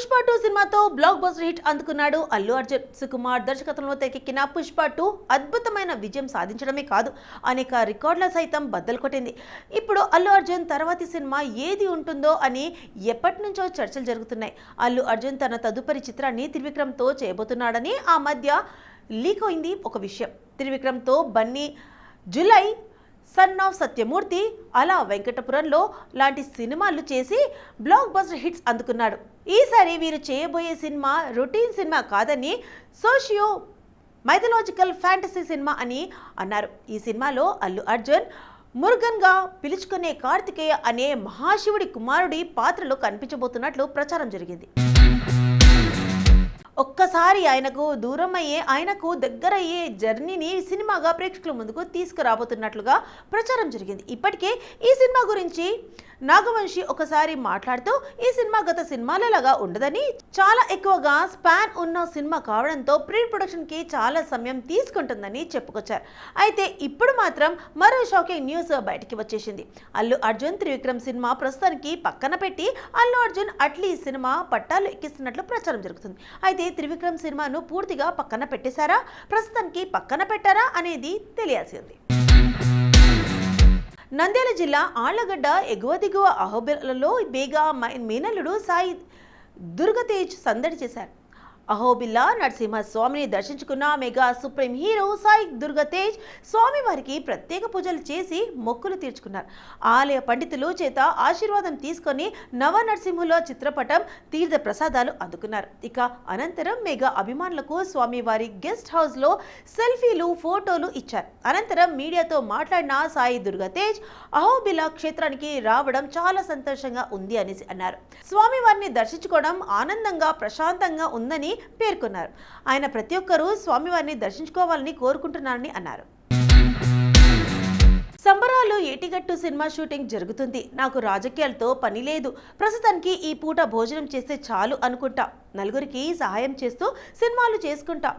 పుష్ప 2 సినిమాతో block buster hit అందుకున్నాడు అల్లు అర్జున్. సుకుమార్ దర్శకత్వంలో తెరకెక్కిన పుష్ప 2 అద్భుతమైన విజయం సాధించడమే కాదు, అనేక రికార్డుల సైతం బద్దలు కొట్టింది. ఇప్పుడు అల్లు అర్జున్ తర్వాతి సినిమా ఏది ఉంటుందో అని ఎప్పటి నుంచో చర్చలు జరుగుతున్నాయి. అల్లు అర్జున్ తన తదుపరి చిత్రాన్ని త్రివిక్రమ్తో చేయబోతున్నాడని ఆ మధ్య లీక్ అయింది ఒక విషయం. త్రివిక్రమ్తో బన్నీ, జులై, సన్ ఆఫ్ సత్యమూర్తి, అలా వెంకటపురంలో లాంటి సినిమాలు చేసి బ్లాక్ బస్టర్ హిట్స్ అందుకున్నాడు. ఈసారి వీరు చేయబోయే సినిమా రొటీన్ సినిమా కాదని, సోషియో మైథలాజికల్ ఫ్యాంటసీ సినిమా అని అన్నారు. ఈ సినిమాలో అల్లు అర్జున్ మురుగన్గా పిలుచుకునే కార్తికేయ అనే మహాశివుడి కుమారుడి పాత్రలో కనిపించబోతున్నట్లు ప్రచారం జరిగింది. ఒక్కసారి ఆయనకు దూరం అయ్యే, ఆయనకు దగ్గరయ్యే జర్నీని సినిమాగా ప్రేక్షకుల ముందుకు తీసుకురాబోతున్నట్లుగా ప్రచారం జరిగింది. ఇప్పటికే ఈ సినిమా గురించి నాగవంశి ఒకసారి మాట్లాడుతూ ఈ సినిమా గత సినిమాలలాగా ఉండదని, చాలా ఎక్కువగా స్పాన్ ఉన్న సినిమా కావడంతో ప్రీ ప్రొడక్షన్కి చాలా సమయం తీసుకుంటుందని చెప్పుకొచ్చారు. అయితే ఇప్పుడు మాత్రం మరో షాకింగ్ న్యూస్ బయటికి వచ్చేసింది. అల్లు అర్జున్ త్రివిక్రమ్ సినిమా ప్రస్తుతానికి పక్కన పెట్టి అల్లు అర్జున్ అట్లీ సినిమా పట్టాలు ఎక్కిస్తున్నట్లు ప్రచారం జరుగుతుంది. అయితే త్రివిక్రమ్ సినిమాను పూర్తిగా పక్కన పెట్టేశారా, ప్రస్తుతానికి పక్కన పెట్టారా అనేది తెలియాల్సింది. నంద్యాల జిల్లా ఆళ్లగడ్డ ఎగువ దిగువ అహోబిలలో బేగా మేనల్లుడు సాయి దుర్గతేజ్ సందడి చేశారు. అహోబిల్లా నరసింహస్వామిని దర్శించుకున్న mega supreme hero Sai Durgatej స్వామివారికి ప్రత్యేక పూజలు చేసి మొక్కులు తీర్చుకున్నారు. ఆలయ పండితులు చేత ఆశీర్వాదం తీసుకొని నవ నరసింహుల చిత్రపటం, తీర్థ ప్రసాదాలు అందుకున్నారు. ఇక అనంతరం మెగా అభిమానులకు స్వామివారి గెస్ట్ హౌస్లో సెల్ఫీలు, ఫోటోలు ఇచ్చారు. అనంతరం మీడియాతో మాట్లాడిన సాయి దుర్గతేజ్ అహోబిల్లా క్షేత్రానికి రావడం చాలా సంతోషంగా ఉంది అని అన్నారు. స్వామివారిని దర్శించుకోవడం ఆనందంగా, ప్రశాంతంగా ఉందని పేర్కొన్నారు. ఆయన ప్రతి ఒక్కరూ స్వామివారిని దర్శించుకోవాలని కోరుకుంటున్నారని అన్నారు. సంబరాలు ఏటిగట్టు సినిమా షూటింగ్ జరుగుతుంది. నాకు రాజకీయాలతో పని లేదు. ప్రస్తుతానికి ఈ పూట భోజనం చేస్తే చాలు అనుకుంటా. నలుగురికి సహాయం చేస్తూ సినిమాలు చేసుకుంటా,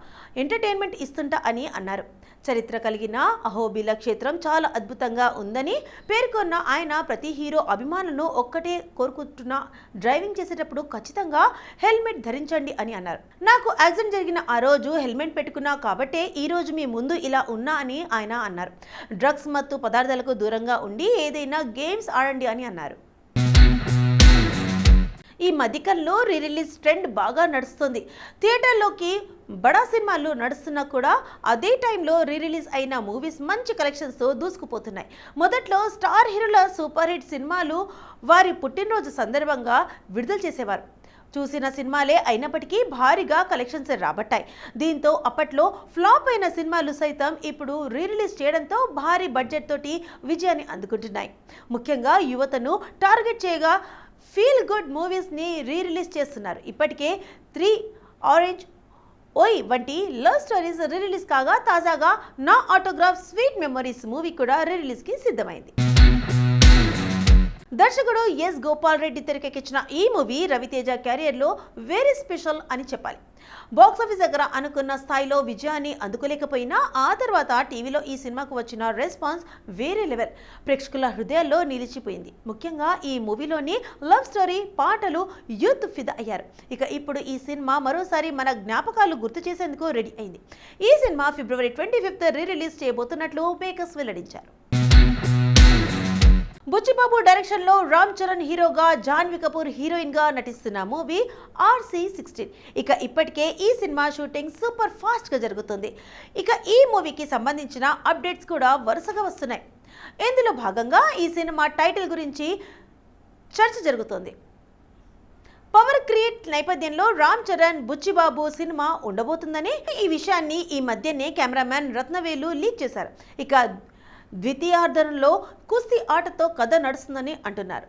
ఎంటర్టైన్మెంట్ ఇస్తుంటా అని అన్నారు. చరిత్ర కలిగిన అహోబిల్లా క్షేత్రం చాలా అద్భుతంగా ఉందని పేర్కొన్న ఆయన ప్రతి హీరో అభిమానులను ఒక్కటే కోరుకుంటున్నా, డ్రైవింగ్ చేసేటప్పుడు ఖచ్చితంగా హెల్మెట్ ధరించండి అని అన్నారు. నాకు యాక్సిడెంట్ జరిగిన ఆ రోజు హెల్మెట్ పెట్టుకున్నా కాబట్టే ఈ రోజు మీ ముందు ఇలా ఉన్నా అని ఆయన అన్నారు. డ్రగ్స్ మత్తు పదార్థాలకు దూరంగా ఉండి ఏదైనా గేమ్స్ ఆడండి అని అన్నారు. ఈ మధ్యకాలంలో రిలీజ్ ట్రెండ్ బాగా నడుస్తుంది. థియేటర్లోకి బడా సినిమాలు నడుస్తున్నా కూడా అదే టైంలో రిలీజ్ అయిన మూవీస్ మంచి కలెక్షన్స్తో దూసుకుపోతున్నాయి. మొదట్లో స్టార్ హీరోల సూపర్ హిట్ సినిమాలు వారి పుట్టినరోజు సందర్భంగా విడుదల చేసేవారు. చూసిన సినిమాలే అయినప్పటికీ భారీగా కలెక్షన్స్ రాబట్టాయి. దీంతో అప్పట్లో ఫ్లాప్ అయిన సినిమాలు సైతం ఇప్పుడు రిలీజ్ చేయడంతో భారీ బడ్జెట్ తోటి విజయాన్ని అందుకుంటున్నాయి. ముఖ్యంగా యువతను టార్గెట్ చేయగా ఫీల్ గుడ్ మూవీస్ని రిలీజ్ చేస్తున్నారు. ఇప్పటికే 3 ఆరెంజ్, ఓయ్ వంటి లవ్ స్టోరీస్ రిలీజ్ కాగా తాజాగా నా ఆటోగ్రాఫ్ స్వీట్ మెమరీస్ మూవీ కూడా రిలీజ్కి సిద్ధమైంది. దర్శకుడు ఎస్ గోపాల్ రెడ్డి తెరకెక్కించిన ఈ మూవీ రవితేజ కెరియర్లో వెరీ స్పెషల్ అని చెప్పాలి. బాక్సాఫీస్ దగ్గర అనుకున్న స్థాయిలో విజయాన్ని అందుకోలేకపోయినా ఆ తర్వాత టీవీలో ఈ సినిమాకు వచ్చిన రెస్పాన్స్ వేరే లెవెల్, ప్రేక్షకుల హృదయాల్లో నిలిచిపోయింది. ముఖ్యంగా ఈ మూవీలోని లవ్ స్టోరీ, పాటలు యూత్ ఫిదా అయ్యారు. ఇక ఇప్పుడు ఈ సినిమా మరోసారి మన జ్ఞాపకాలు గుర్తు చేసేందుకు రెడీ అయింది. ఈ సినిమా ఫిబ్రవరి 25 రిలీజ్ చేయబోతున్నట్లు మేకర్స్ వెల్లడించారు. బుచ్చిబాబు డైరెక్షన్ లో రామ్ చరణ్ హీరోగా, జాన్వీ కపూర్ హీరోయిన్ గా నటిస్తున్న మూవీ RC16. ఇక ఇప్పటికే ఈ సినిమా షూటింగ్ సూపర్ ఫాస్ట్ గా జరుగుతుంది. ఇక ఈ మూవీకి సంబంధించిన అప్డేట్స్ కూడా వరుసగా వస్తున్నాయి. ఇందులో భాగంగా ఈ సినిమా టైటిల్ గురించి చర్చ జరుగుతోంది. పవర్ క్రియేట్ నేపథ్యంలో రామ్ చరణ్ బుచ్చిబాబు సినిమా ఉండబోతుందని ఈ విషయాన్ని ఈ మధ్యనే కెమెరామ్యాన్ రత్నవేలు లీక్ చేశారు. ఇక ద్వితీయార్ధంలో కుస్తీ ఆటతో కథ నడుస్తుందని అంటున్నారు.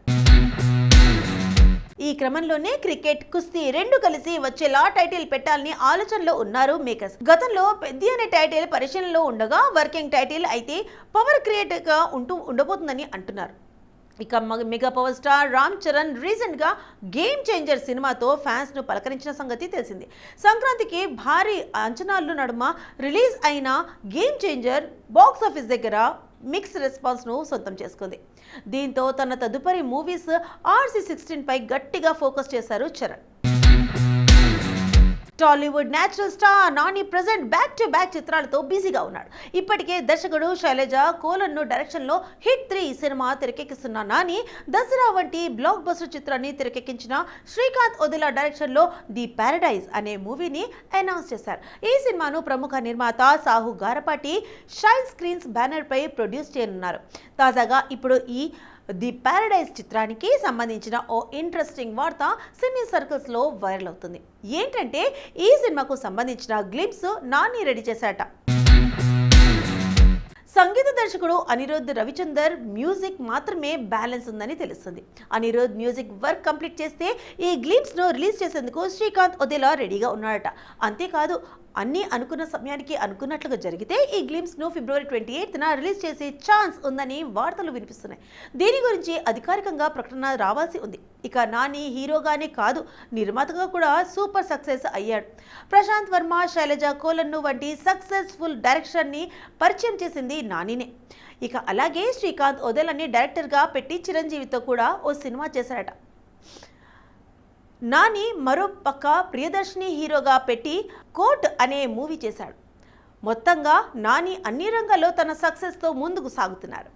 ఈ క్రమంలోనే క్రికెట్, కుస్తీ రెండు కలిసి వచ్చేలా టైటిల్ పెట్టాలని ఆలోచనలో ఉన్నారు మేకర్స్. గతంలో పెద్ది అనే టైటిల్ పరిశీలనలో ఉండగా వర్కింగ్ టైటిల్ అయితే పవర్ క్రియేట్ గా ఉండబోతుందని అంటున్నారు. ఇక mega power star Ram Charan recent గా గేమ్ చేంజర్ సినిమాతో ఫ్యాన్స్ ను పలకరించిన సంగతి తెలిసింది. సంక్రాంతికి భారీ అంచనాల నడుమ రిలీజ్ అయిన గేమ్ చేంజర్ బాక్స్ ఆఫీస్ దగ్గర మిక్స్ రెస్పాన్స్ ను సొంతం చేసుకుంది. దీంతో తన తదుపరి మూవీస్ RC16 పై గట్టిగా ఫోకస్ చేశారు Charan. Tollywood natural star Nani present back to back చిత్రాలతో బిజీగా ఉన్నాడు. ఇప్పటికే దర్శకుడు శైలజ కోలన్ను డైరెక్షన్లో హిట్ 3 సినిమా తెరకెక్కిస్తున్న నాని దసరా వంటి బ్లాక్ బస్టర్ చిత్రాన్ని తెరకెక్కించిన శ్రీకాంత్ ఒదిలా డైరెక్షన్లో ది పారడైజ్ అనే మూవీని అనౌన్స్ చేశారు. ఈ సినిమాను ప్రముఖ నిర్మాత Sahu Garapati shine screens banner పై ప్రొడ్యూస్ చేయనున్నారు. తాజాగా ఇప్పుడు ఈ ది పారడైజ్ చిత్రానికి సంబంధించిన ఓ ఇంట్రెస్టింగ్ వార్త సినీ సర్కిల్స్ లో వైరల్ అవుతుంది. ఏంటంటే ఈ సినిమాకు సంబంధించిన గ్లింప్స్ నాని రెడీ చేశాట. సంగీత దర్శకుడు అనిరుద్ రవిచందర్ మ్యూజిక్ మాత్రమే బ్యాలెన్స్ ఉందని తెలుస్తుంది. అనిరుద్ మ్యూజిక్ వర్క్ కంప్లీట్ చేస్తే ఈ గ్లింప్స్ ను రిలీజ్ చేసేందుకు శ్రీకాంత్ ఒదిలా రెడీగా ఉన్నాడట. అంతేకాదు, అన్నీ అనుకున్న సమయానికి అనుకున్నట్లుగా జరిగితే ఈ గ్లింప్స్ ను ఫిబ్రవరి 28న రిలీజ్ చేసే ఛాన్స్ ఉందని వార్తలు వినిపిస్తున్నాయి. దీని గురించి అధికారికంగా ప్రకటన రావాల్సి ఉంది. ఇక నాని హీరోగానే కాదు, నిర్మాతగా కూడా సూపర్ సక్సెస్ అయ్యాడు. ప్రశాంత్ వర్మ, శైలజ కోలన్ను వంటి సక్సెస్ఫుల్ డైరెక్షన్ని పరిచయం చేసింది నానినే. ఇక అలాగే శ్రీకాంత్ ఒదెలని డైరెక్టర్గా పెట్టి చిరంజీవితో కూడా ఓ సినిమా చేశాడట. నాని మరో పక్క ప్రియదర్శిని హీరోగా పెట్టి కోర్ట్ అనే మూవీ చేశాడు. మొత్తంగా నాని అన్ని రంగాల్లో తన సక్సెస్తో ముందుకు సాగుతున్నారు.